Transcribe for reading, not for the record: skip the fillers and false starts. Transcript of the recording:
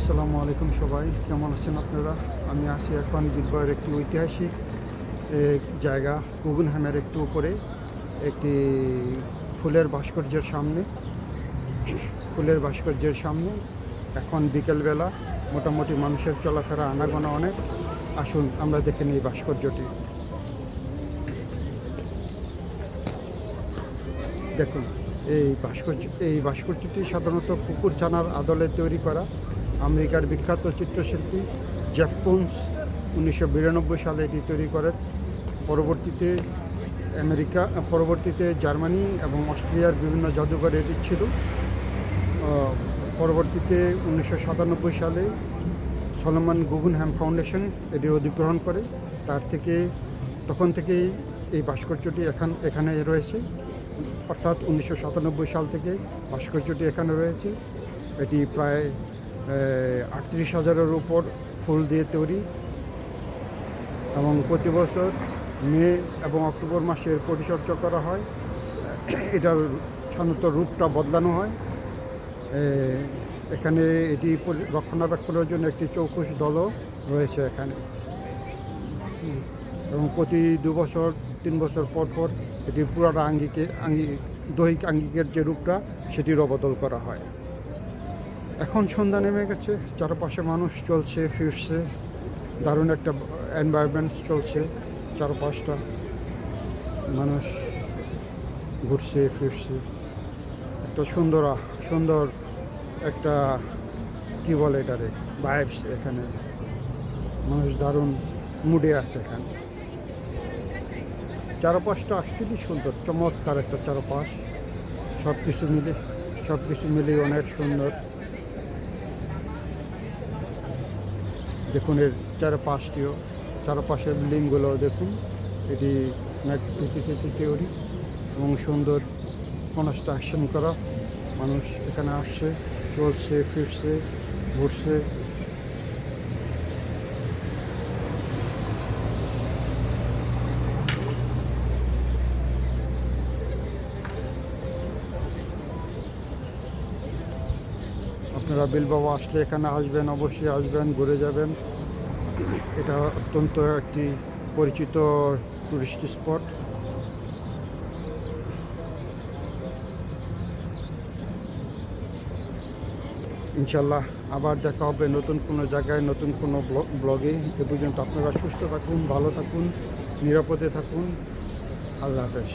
আসসালামু আলাইকুম সবাই, কেমন আছেন আপনারা? আমি আছি এখন বিলবাওয়ের একটি ঐতিহাসিক জায়গা গুগেনহাইমের একটু উপরে একটি ফুলের ভাস্কর্যের সামনে এখন বিকেলবেলা মোটামুটি মানুষের চলাফেরা আনাগোনা অনেক। আসুন আমরা দেখে নিই ভাস্কর্যটি। দেখুন, এই ভাস্কর্যটি সাধারণত কুকুরছানার আদলে তৈরি করা। আমেরিকার বিখ্যাত চিত্রশিল্পী জেফ কোনস 1992 সালে এটি তৈরি করেন। পরবর্তীতে জার্মানি এবং অস্ট্রেলিয়ার বিভিন্ন জাদুঘরে এটি ছিল। পরবর্তীতে 1997 সালে সলোমন গুগেনহাইম ফাউন্ডেশন এটি অধিগ্রহণ করে। তখন থেকেই এই ভাস্কর্যটি এখানে রয়েছে, অর্থাৎ 1997 সাল থেকে ভাস্কর্যটি এখানে রয়েছে। এটি প্রায় 38,000-এর উপর ফুল দিয়ে তৈরি এবং প্রতি বছর মে এবং অক্টোবর মাসে পরিচর্যা করা হয়। এটার সাধারণত রূপটা বদলানো হয়। এখানে এটি রক্ষণাবেক্ষণের জন্য একটি চৌকস দলও রয়েছে এখানে, এবং প্রতি 2 বছর 3 বছর পর পর এটি পুরাটা দৈহিক আঙ্গিকের যে রূপটা সেটিরও বদল করা হয়। এখন সন্ধ্যা নেমে গেছে, চারপাশে মানুষ চলছে ফিরছে, দারুণ একটা এনভায়রনমেন্ট চলছে। চারপাশটা মানুষ ঘুরছে ফিরছে, একটা সুন্দর একটা কী বলে এটারে ভাইবস। এখানে মানুষ দারুণ মুডে আছে। এখানে চারপাশটা অ্যাকচুয়ালি সুন্দর, চমৎকার একটা চারপাশ। সব কিছু মিলে অনেক সুন্দর। দেখুন এর চারপাশের বিল্ডিংগুলো দেখুন, এটি তৈরি এবং সুন্দর কনস্ট্রাকশন করা। মানুষ এখানে আসছে, চলছে ফিরছে, ঘুরছে। আপনারা বিলবাও আসলে এখানে আসবেন, অবশ্যই আসবেন, ঘুরে যাবেন। এটা অত্যন্ত একটি পরিচিত টুরিস্ট স্পট। ইনশাল্লাহ আবার দেখা হবে নতুন কোনো জায়গায়, নতুন কোনো ব্লগে। এ পর্যন্ত আপনারা সুস্থ থাকুন, ভালো থাকুন, নিরাপদে থাকুন। আল্লাহ হাফেজ।